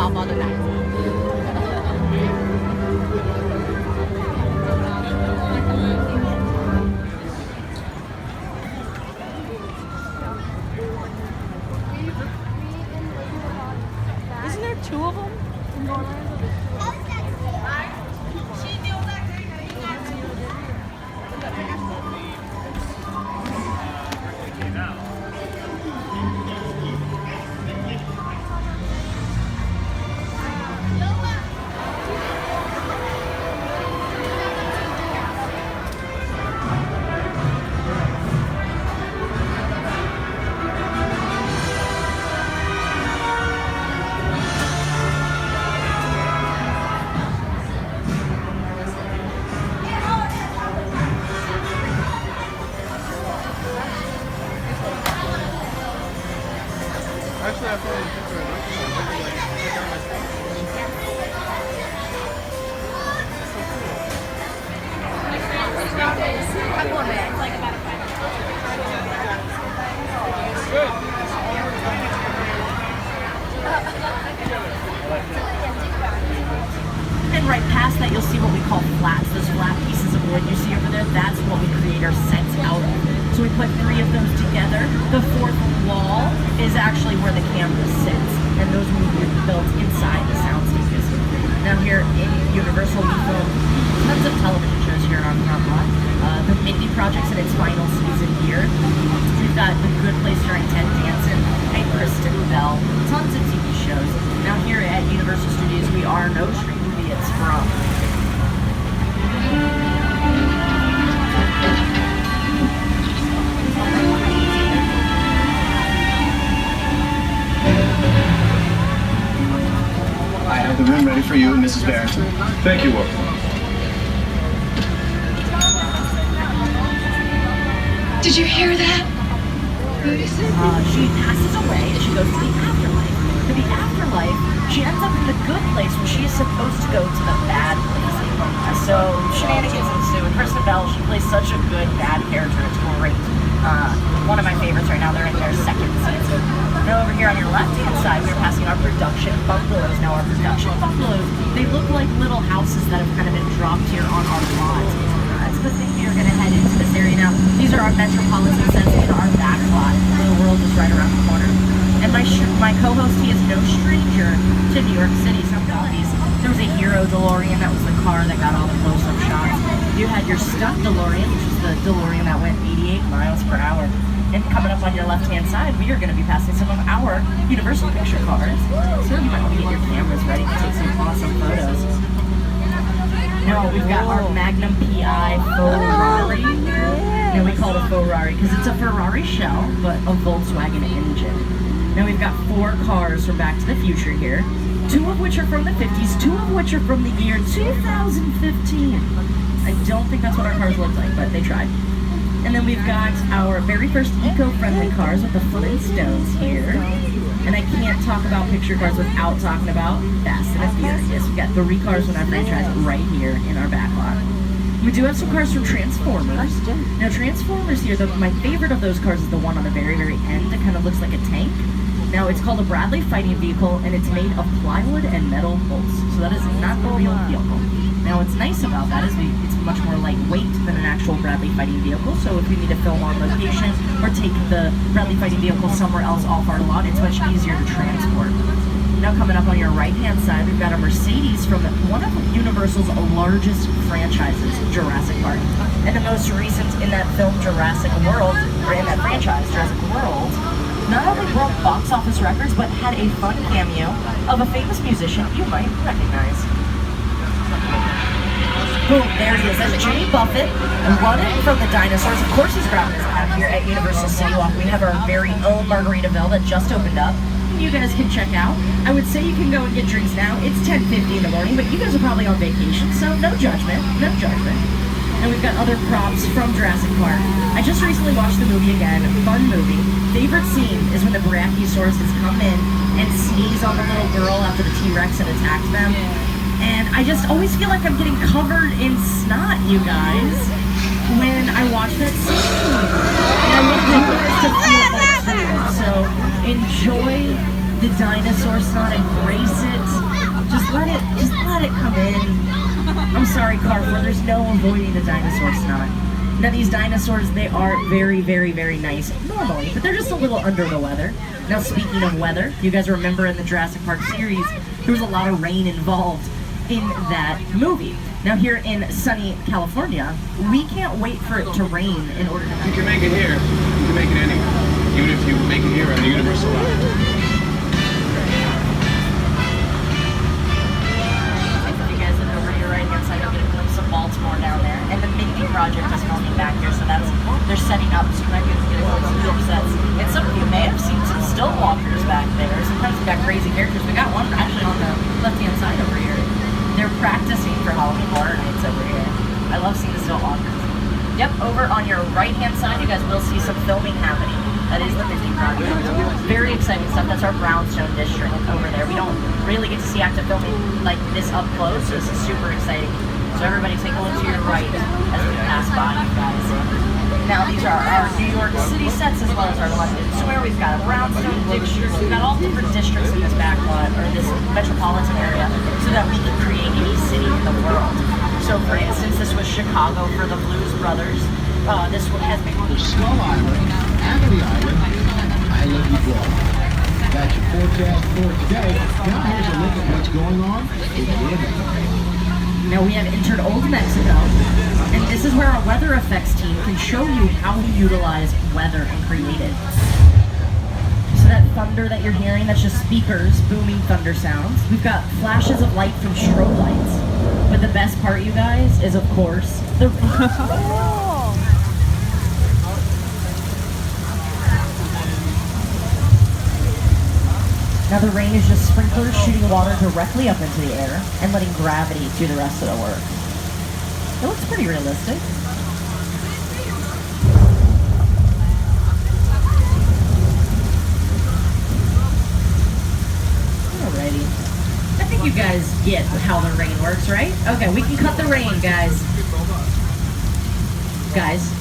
宝宝的奶。Isn't there 2 of them? Actually, I probably took her check out my And right past that, you'll see what we call flats. Those flat pieces of wood you see over there, that's what we create our sets out of. So we put 3 of those together. The 4th wall is actually where the camera sits, and those will be built inside the sound stages. Now here in Universal, we film tons of television shows here on Front Lot. The Mindy Project's in its final season here. We've got The Good Place during Ted Danson and Kristen Bell, tons of TV shows. Now here at Universal Studios, we are no stranger to it's from. I have the room ready for you, Mrs. Barrington. Thank you, Walter. Did you hear that? She passes away and she goes to the afterlife. To the afterlife, she ends up in the good place where she is supposed to go to the bad place. So shenanigans ensue. And Kristen Bell, she plays such a good bad character. It's great. One of my favorites right now. They're in their 2nd season. Now over here on your left-hand side, we're passing our production bungalows. Now our production bungalows, they look like little houses that have kind of been dropped here on our lot. That's the thing. You're going to head into this area now. These are our metropolitan sets in our back lot. The world is right around the corner. And my co-host, he is no stranger to New York City. Some qualities. There was a Hero DeLorean. That was the car that got all the close-up shots. You had your stuffed DeLorean, which is the DeLorean that went 88 miles per hour. And coming up on your left-hand side, we are going to be passing some of our Universal picture cars. So you might want to get your cameras ready to take some awesome photos. Now we've got our Magnum PI Ferrari. Now we call it a Ferrari because it's a Ferrari shell, but a Volkswagen engine. Now we've got 4 cars from Back to the Future here. 2 of which are from the 50s, 2 of which are from the year 2015. I don't think that's what our cars look like, but they tried. And then we've got our very first eco-friendly cars with the Flintstones here. And I can't talk about picture cars without talking about Fast and Furious. We've got 3 cars from that franchise right here in our back lot. We do have some cars from Transformers. Now Transformers here, my favorite of those cars is the one on the very, very end. It kind of looks like a tank. Now it's called a Bradley fighting vehicle, and it's made of plywood and metal bolts. So that is not the real vehicle. Now what's nice about that is it's much more lightweight than an actual Bradley fighting vehicle. So if we need to film on location or take the Bradley fighting vehicle somewhere else off our lot, it's much easier to transport. Now coming up on your right-hand side, we've got a Mercedes from one of Universal's largest franchises, Jurassic Park. And the most recent in that film Jurassic World, or in that franchise, Jurassic World, not only broke box office records, but had a fun cameo of a famous musician you might recognize. Boom, there he is. That's Jimmy Buffett, running from the dinosaurs. Of course he's grabbing his hat here at Universal City Walk. We have our very own Margaritaville that just opened up. You guys can check out. I would say you can go and get drinks now. It's 10:50 in the morning, but you guys are probably on vacation, so no judgment, no judgment. And we've got other props from Jurassic Park. I just recently watched the movie again. Fun movie. Favorite scene is when the Brachiosauruses come in and sneeze on the little girl after the T-Rex and attacked them. And I just always feel like I'm getting covered in snot, you guys, when I watch that scene. And I want you guys to feel that too. So enjoy the dinosaur snot, embrace it. Just let it come in. I'm sorry, Carver, there's no avoiding the dinosaur snot. Now these dinosaurs, they are very, very, very nice normally, but they're just a little under the weather. Now speaking of weather, you guys remember in the Jurassic Park series, there was a lot of rain involved in that movie. Now here in sunny California, we can't wait for it to rain in order to... You can make it here. You can make it anywhere. Even if you make it here on the Universal Line. Baltimore down there, and the Mindy Project is filming back here, so they're setting up, so you might be able to get a glimpse of the sets. And some of you may have seen some still walkers back there. Sometimes we've got crazy characters. We got one actually on the left-hand side over here. They're practicing for Halloween Horror Nights over here. I love seeing the still walkers. Yep, over on your right-hand side, you guys will see some filming happening. That is the Mindy Project. Very exciting stuff. That's our Brownstone district over there. We don't really get to see active filming like this up close, so this is super exciting. So everybody take a look to your right as we pass by you guys. Now these are our New York City sets as well as our London Square. We've got a Brownstone district. We've got all different districts in this backlot, or this metropolitan area, so that we can create any city in the world. So for instance, this was Chicago for the Blues Brothers. This one has been... Skull Island, Amity Island, Island of Law. That's your forecast for today. Now here's a look at what's going on in Florida. Now we have entered Old Mexico, and this is where our weather effects team can show you how we utilize weather and create it. So that thunder that you're hearing, that's just speakers booming thunder sounds. We've got flashes of light from strobe lights. But the best part, you guys, is of course the... Now the rain is just sprinklers shooting water directly up into the air and letting gravity do the rest of the work. It looks pretty realistic. Alrighty. I think you guys get how the rain works, right? Okay, we can cut the rain, guys. Guys,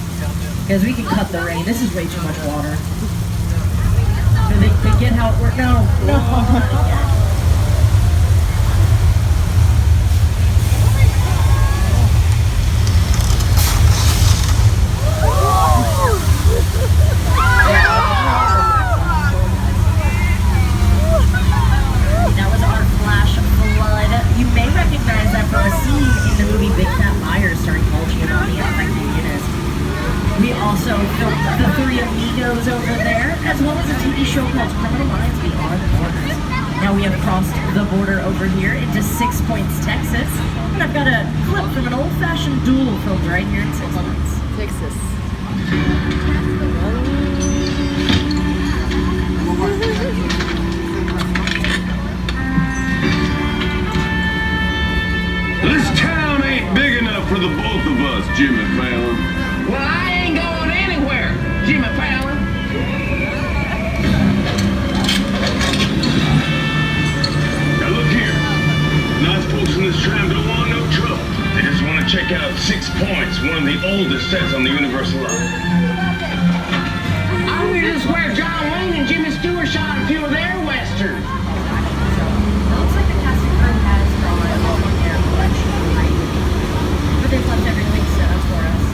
we can cut the rain. This is way too much water. They get how it works. No, not again. That was our flash of flood. You may recognize that from a scene in the movie Big Fat Liars starring Paul Giamatti and Frank Muniz. We also filmed The Three Amigos over there, as well as a TV show called Criminal Minds Beyond Borders. Now we have crossed the border over here into 6 Points, Texas, and I've got a clip from an old-fashioned duel filmed right here in 6 Points. Texas. This town ain't big enough for the both of us, Jimmy Fallon. Well, I ain't going anywhere, Jimmy Fallon. Now look here. Nice folks in this tram don't want no trouble. They just want to check out 6 Points, one of the oldest sets on the Universal Line. I hear this where John Wayne and Jimmy Stewart shot a few of their westerns. It looks like the casting crew has brought along their collection of writing, but they've left everything set up for us.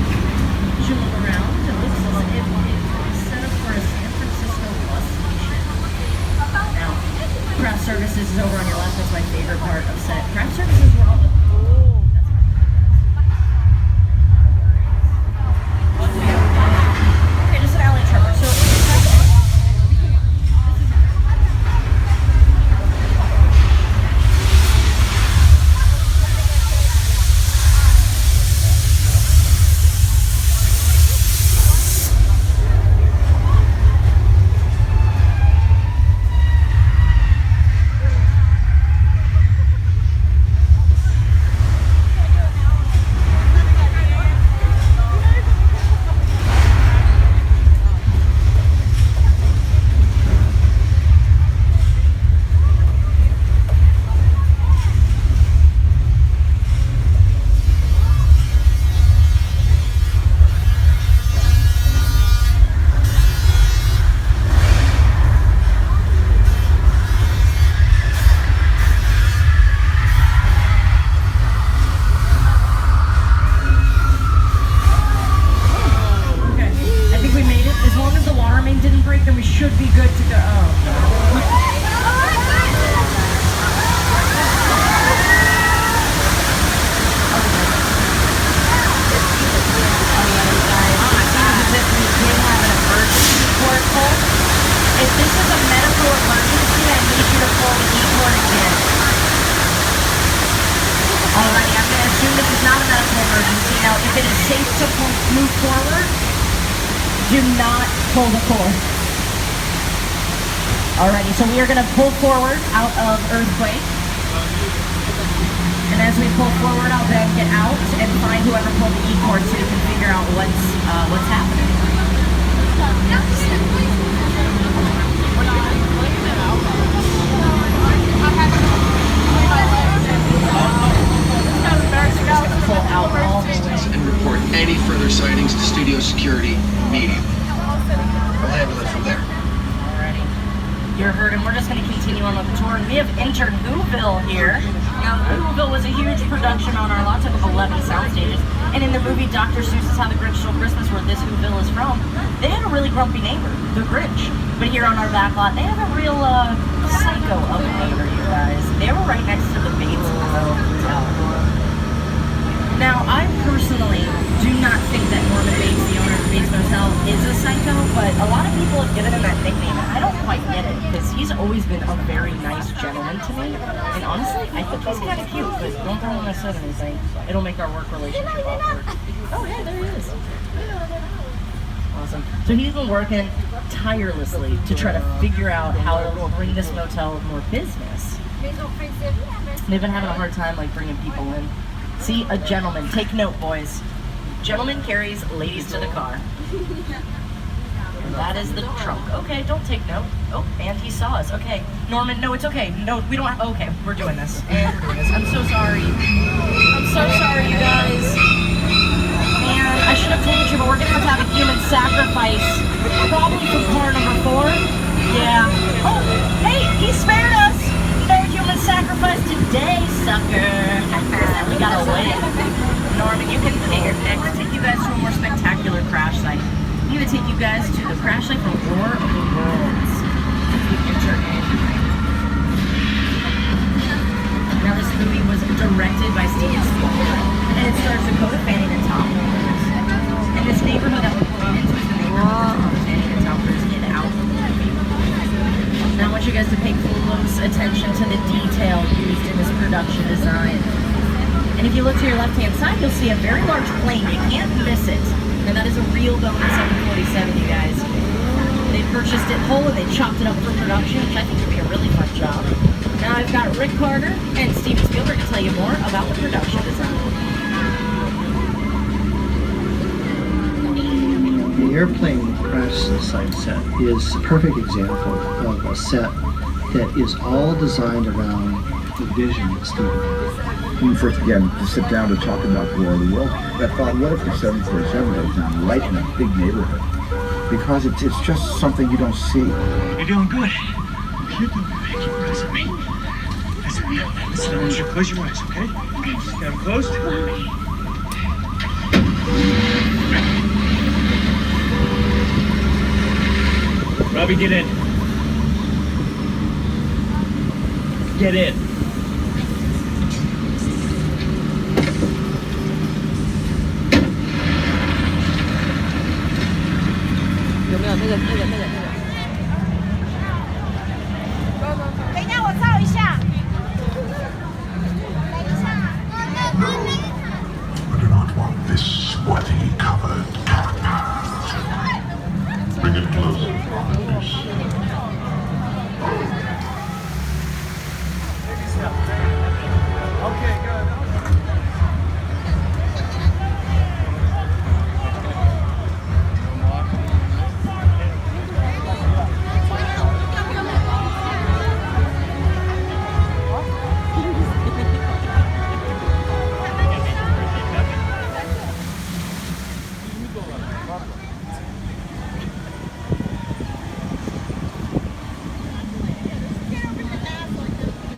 As you look around, it looks as if it was set up for a San Francisco bus station. Now, craft services is over on your left. That's my favorite part of set. Craft services were all the... Okay, just an alley tremor. So, safe to move forward. Do not pull the cord. Alrighty, so we are going to pull forward out of earthquake. And as we pull forward, I'll then get out and find whoever pulled the E-cord so we can figure out what's happening. Pull out all the way. And report any further sightings to studio security immediately. We'll handle it from there. Alrighty. You're heard, and we're just going to continue on with the tour. And we have entered Whoville here. Now, Whoville was a huge production on our lot. Took up 11 sound stages. And in the movie Dr. Seuss's How the Grinch Stole Christmas, where this Whoville is from, they had a really grumpy neighbor, the Grinch. But here on our back lot, they have a real psycho of a neighbor, you guys. They were right next to the Bates Hotel. Now, I personally do not think that Norman Bates, the owner of the Bates Motel, is a psycho, but a lot of people have given him that nickname, and I don't quite get it, because he's always been a very nice gentleman to me, and honestly, I think he's kind of cute, but don't tell him I said anything. It'll make our work relationship awkward. Oh, hey, there he is. Awesome. So he's been working tirelessly to try to figure out how to bring this motel more business. They've been having a hard time, like, bringing people in. See, a gentleman. Take note, boys. Gentleman carries ladies to the car. And that is the trunk. Okay, don't take note. Oh, and he saw us. Okay. Norman, no, it's okay. No, we don't have... Okay, we're doing this. And we're doing this. I'm so sorry. I'm so sorry, you guys. And I should have told you, but we're going to have a human sacrifice. Probably for car number 4. Yeah. Oh, hey, he spared us. No human sacrifice today, sucker. We got away. Norman, you can get your next. Take you guys to a more spectacular crash site. I'm going to take you guys to the crash site from War of the Worlds. You enter in. Now, this movie was directed by Steven Spielberg, and it stars Dakota Fanning and Tom Cruise. And this neighborhood that we're going into is the neighborhood that Dakota Fanning and Tom Cruise get out of the movie. Now I want you guys to pay close attention to the detail used in this production design. And if you look to your left-hand side, you'll see a very large plane. You can't miss it. And that is a real Boeing 747, you guys. They purchased it whole and they chopped it up for production, which I think would be a really fun job. Now I've got Rick Carter and Steven Spielberg to tell you more about the production design. The airplane crash site set is a perfect example of a set that is all designed around the vision that Steven had. When we first began to sit down to talk about War of the World, I thought, what if the 747 goes down right in a big neighborhood? Because it's just something you don't see. You're doing good. You're doing good. Keep pressing me. Listen, I want you to close your eyes, okay? Okay. Got them closed? Robbie, get in. Get in.